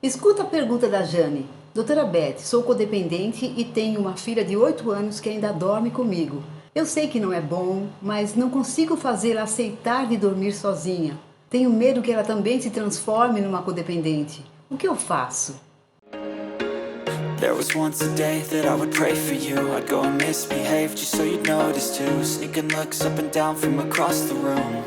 Escuta a pergunta da Jane. Doutora Beth, sou codependente e tenho uma filha de 8 anos que ainda dorme comigo. Eu sei que não é bom, mas não consigo fazê-la aceitar de dormir sozinha. Tenho medo que ela também se transforme numa codependente. O que eu faço? There was once a day that I would pray for you. I'd go and misbehave just so you'd notice too. Sneaking looks up and down from across the room.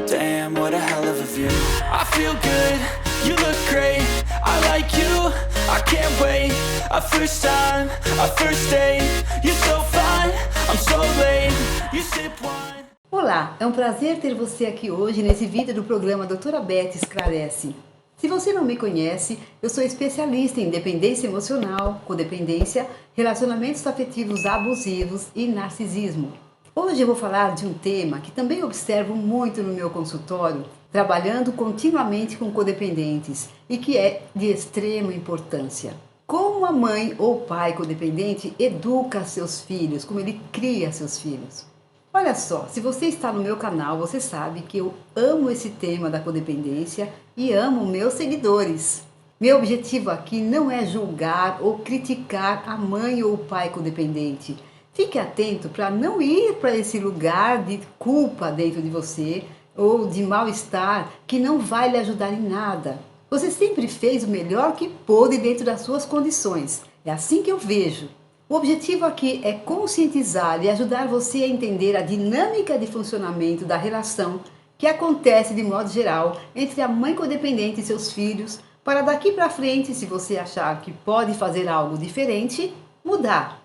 Damn, what a hell of a view. I feel good, you look great. I like you, I can't wait. A first time, a first date. You're so fine, I'm so late. You sip wine. Olá, é um prazer ter você aqui hoje nesse vídeo do programa Doutora Beth Esclarece. Se você não me conhece, eu sou especialista em dependência emocional, codependência, relacionamentos afetivos abusivos e narcisismo. Hoje eu vou falar de um tema que também observo muito no meu consultório, trabalhando continuamente com codependentes e que é de extrema importância. Como a mãe ou pai codependente educa seus filhos, como ele cria seus filhos. Olha só, se você está no meu canal, você sabe que eu amo esse tema da codependência e amo meus seguidores. Meu objetivo aqui não é julgar ou criticar a mãe ou o pai codependente. Fique atento para não ir para esse lugar de culpa dentro de você ou de mal-estar que não vai lhe ajudar em nada. Você sempre fez o melhor que pôde dentro das suas condições. É assim que eu vejo. O objetivo aqui é conscientizar e ajudar você a entender a dinâmica de funcionamento da relação que acontece de modo geral entre a mãe codependente e seus filhos, para daqui para frente, se você achar que pode fazer algo diferente, mudar.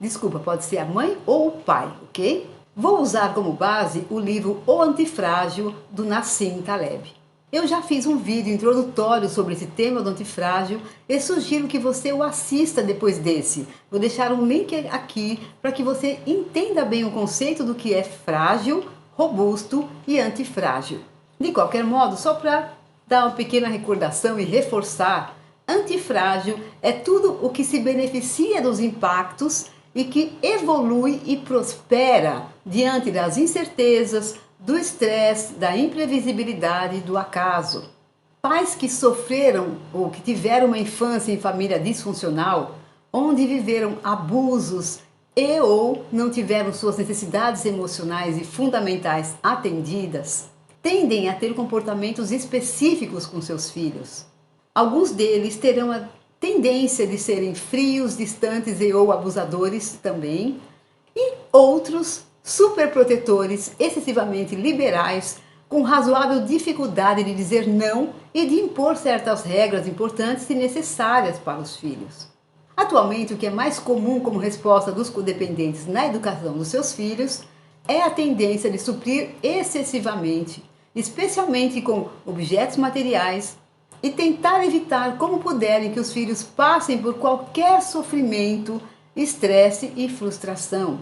Desculpa, pode ser a mãe ou o pai, ok? Vou usar como base o livro O Antifrágil, do Nassim Taleb. Eu já fiz um vídeo introdutório sobre esse tema do antifrágil e sugiro que você o assista depois desse. Vou deixar um link aqui para que você entenda bem o conceito do que é frágil, robusto e antifrágil. De qualquer modo, só para dar uma pequena recordação e reforçar, antifrágil é tudo o que se beneficia dos impactos e que evolui e prospera diante das incertezas, do estresse, da imprevisibilidade, do acaso. Pais que sofreram ou que tiveram uma infância em família disfuncional, onde viveram abusos e ou não tiveram suas necessidades emocionais e fundamentais atendidas, tendem a ter comportamentos específicos com seus filhos. Alguns deles terão a tendência de serem frios, distantes e ou abusadores também, e outros superprotetores, excessivamente liberais, com razoável dificuldade de dizer não e de impor certas regras importantes e necessárias para os filhos. Atualmente, o que é mais comum como resposta dos codependentes na educação dos seus filhos é a tendência de suprir excessivamente, especialmente com objetos materiais, e tentar evitar como puderem que os filhos passem por qualquer sofrimento, estresse e frustração.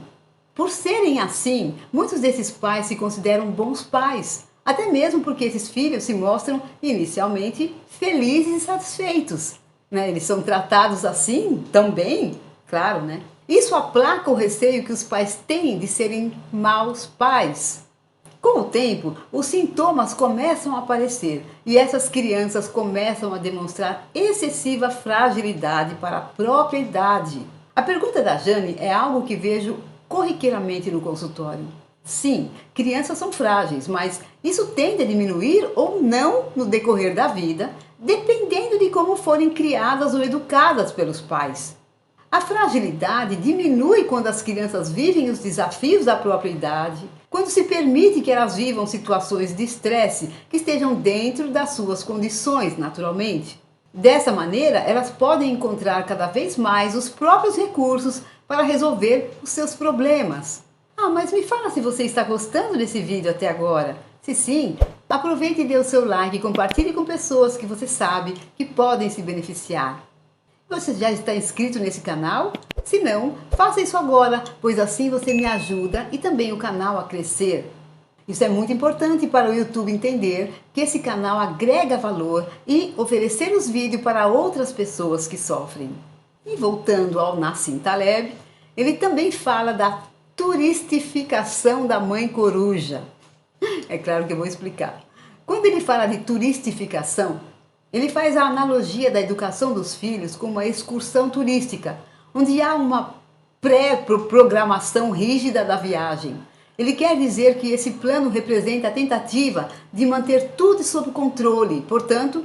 Por serem assim, muitos desses pais se consideram bons pais, até mesmo porque esses filhos se mostram inicialmente felizes e satisfeitos. Eles são tratados assim tão bem, claro, né? Isso aplaca o receio que os pais têm de serem maus pais. Com o tempo, os sintomas começam a aparecer e essas crianças começam a demonstrar excessiva fragilidade para a própria idade. A pergunta da Jane é algo que vejo corriqueiramente no consultório. Sim, crianças são frágeis, mas isso tende a diminuir ou não no decorrer da vida, dependendo de como forem criadas ou educadas pelos pais. A fragilidade diminui quando as crianças vivem os desafios da própria idade, quando se permite que elas vivam situações de estresse que estejam dentro das suas condições, naturalmente. Dessa maneira, elas podem encontrar cada vez mais os próprios recursos para resolver os seus problemas. Mas me fala se você está gostando desse vídeo até agora. Se sim, aproveite e dê o seu like e compartilhe com pessoas que você sabe que podem se beneficiar. Você já está inscrito nesse canal? Se não, faça isso agora, pois assim você me ajuda e também o canal a crescer. Isso é muito importante para o YouTube entender que esse canal agrega valor e oferecer os vídeos para outras pessoas que sofrem. E voltando ao Nassim Taleb, ele também fala da turistificação da mãe coruja. É claro que eu vou explicar. Quando ele fala de turistificação, Ele faz a analogia da educação dos filhos com uma excursão turística, onde há uma pré-programação rígida da viagem. Ele quer dizer que esse plano representa a tentativa de manter tudo sob controle, portanto,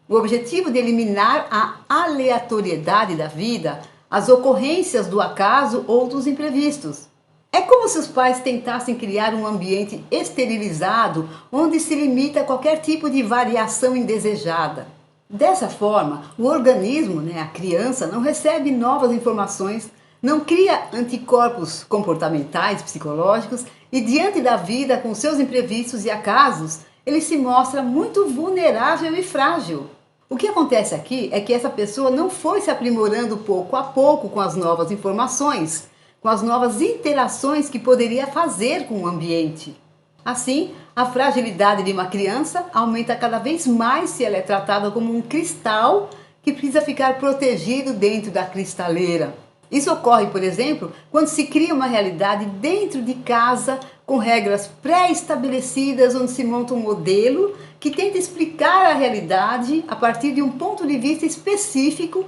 o objetivo de eliminar a aleatoriedade da vida, as ocorrências do acaso ou dos imprevistos. É como se os pais tentassem criar um ambiente esterilizado onde se limita a qualquer tipo de variação indesejada. Dessa forma, o organismo, a criança, não recebe novas informações, não cria anticorpos comportamentais, psicológicos e diante da vida com seus imprevistos e acasos, ele se mostra muito vulnerável e frágil. O que acontece aqui é que essa pessoa não foi se aprimorando pouco a pouco com as novas informações, com as novas interações que poderia fazer com o ambiente. Assim, a fragilidade de uma criança aumenta cada vez mais se ela é tratada como um cristal que precisa ficar protegido dentro da cristaleira. Isso ocorre, por exemplo, quando se cria uma realidade dentro de casa com regras pré-estabelecidas, onde se monta um modelo que tenta explicar a realidade a partir de um ponto de vista específico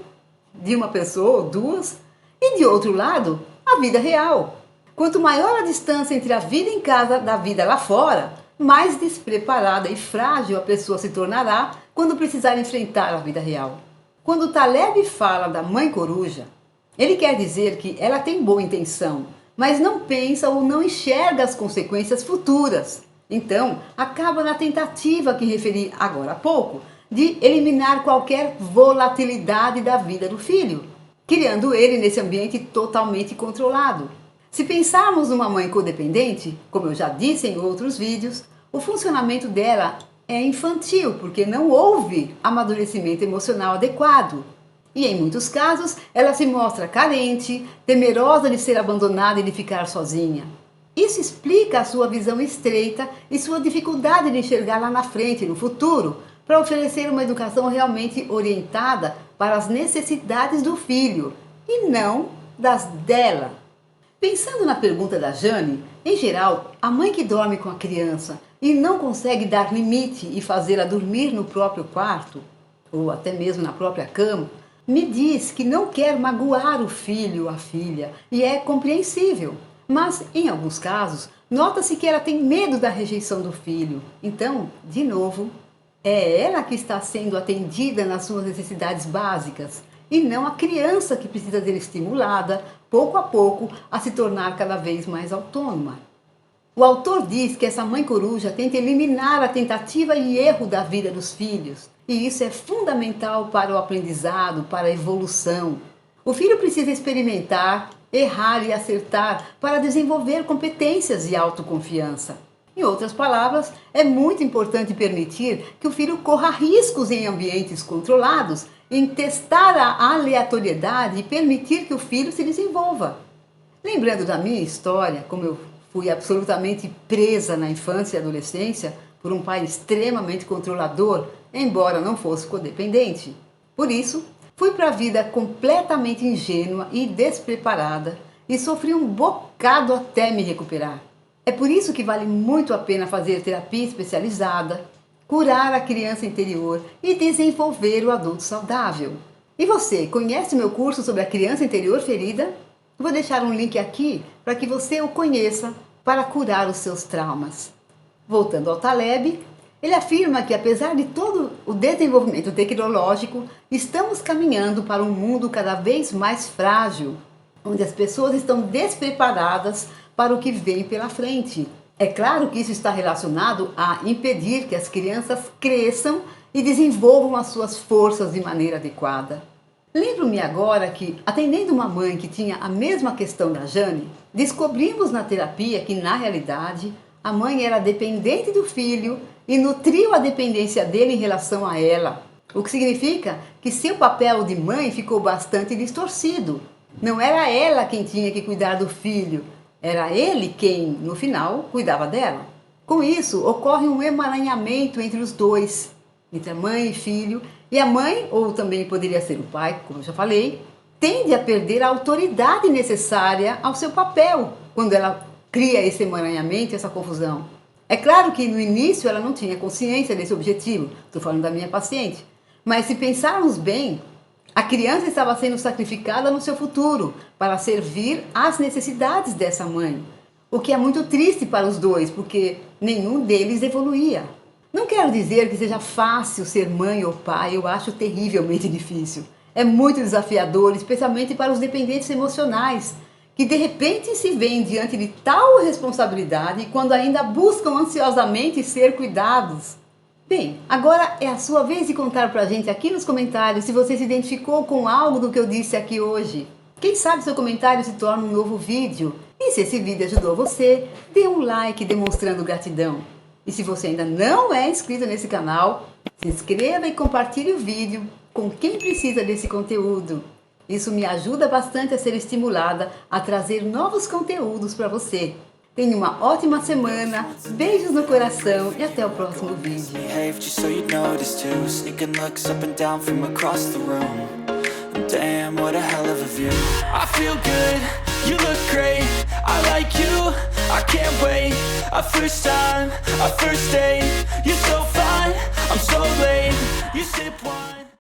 de uma pessoa ou duas, e de outro lado, a vida real. Quanto maior a distância entre a vida em casa da vida lá fora, mais despreparada e frágil a pessoa se tornará quando precisar enfrentar a vida real. Quando Taleb fala da mãe coruja, ele quer dizer que ela tem boa intenção, mas não pensa ou não enxerga as consequências futuras. Então, acaba na tentativa que referi agora há pouco, de eliminar qualquer volatilidade da vida do filho, criando ele nesse ambiente totalmente controlado. Se pensarmos numa mãe codependente, como eu já disse em outros vídeos, o funcionamento dela é infantil, porque não houve amadurecimento emocional adequado. E em muitos casos, ela se mostra carente, temerosa de ser abandonada e de ficar sozinha. Isso explica a sua visão estreita e sua dificuldade de enxergar lá na frente, no futuro, para oferecer uma educação realmente orientada para as necessidades do filho e não das dela. Pensando na pergunta da Jane, em geral, a mãe que dorme com a criança e não consegue dar limite e fazê-la dormir no próprio quarto, ou até mesmo na própria cama, me diz que não quer magoar o filho ou a filha, e é compreensível. Mas, em alguns casos, nota-se que ela tem medo da rejeição do filho. Então, de novo, é ela que está sendo atendida nas suas necessidades básicas, e não a criança que precisa ser estimulada, pouco a pouco, a se tornar cada vez mais autônoma. O autor diz que essa mãe coruja tenta eliminar a tentativa e erro da vida dos filhos, e isso é fundamental para o aprendizado, para a evolução. O filho precisa experimentar, errar e acertar para desenvolver competências e autoconfiança. Em outras palavras, é muito importante permitir que o filho corra riscos em ambientes controlados, em testar a aleatoriedade e permitir que o filho se desenvolva. Lembrando da minha história, como eu fui absolutamente presa na infância e adolescência por um pai extremamente controlador, embora não fosse codependente. Por isso, fui para a vida completamente ingênua e despreparada e sofri um bocado até me recuperar. É por isso que vale muito a pena fazer terapia especializada, curar a criança interior e desenvolver o adulto saudável. E você, conhece o meu curso sobre a criança interior ferida? Vou deixar um link aqui para que você o conheça para curar os seus traumas. Voltando ao Taleb, ele afirma que apesar de todo o desenvolvimento tecnológico, estamos caminhando para um mundo cada vez mais frágil, onde as pessoas estão despreparadas para o que vem pela frente. É claro que isso está relacionado a impedir que as crianças cresçam e desenvolvam as suas forças de maneira adequada. Lembro-me agora que, atendendo uma mãe que tinha a mesma questão da Jane, descobrimos na terapia que, na realidade, a mãe era dependente do filho e nutriu a dependência dele em relação a ela, o que significa que seu papel de mãe ficou bastante distorcido. Não era ela quem tinha que cuidar do filho, era ele quem, no final, cuidava dela. Com isso, ocorre um emaranhamento entre os dois, entre a mãe e filho, e a mãe, ou também poderia ser o pai, como eu já falei, tende a perder a autoridade necessária ao seu papel, quando ela cria esse emaranhamento, essa confusão. É claro que no início ela não tinha consciência desse objetivo, estou falando da minha paciente, Mas se pensarmos bem, a criança estava sendo sacrificada no seu futuro para servir às necessidades dessa mãe. O que é muito triste para os dois, porque nenhum deles evoluía. Não quero dizer que seja fácil ser mãe ou pai, eu acho terrivelmente difícil. É muito desafiador, especialmente para os dependentes emocionais, que de repente se veem diante de tal responsabilidade quando ainda buscam ansiosamente ser cuidados. Bem, agora é a sua vez de contar pra gente aqui nos comentários se você se identificou com algo do que eu disse aqui hoje. Quem sabe seu comentário se torna um novo vídeo. E se esse vídeo ajudou você, dê um like demonstrando gratidão. E se você ainda não é inscrito nesse canal, se inscreva e compartilhe o vídeo com quem precisa desse conteúdo. Isso me ajuda bastante a ser estimulada a trazer novos conteúdos para você. Tenha uma ótima semana, beijos no coração e até o próximo vídeo. Damn, what a hell of a view. I feel good, you look great, I like you, I can't wait. A first time, a first date, you're so fine, I'm so late. You sip wine.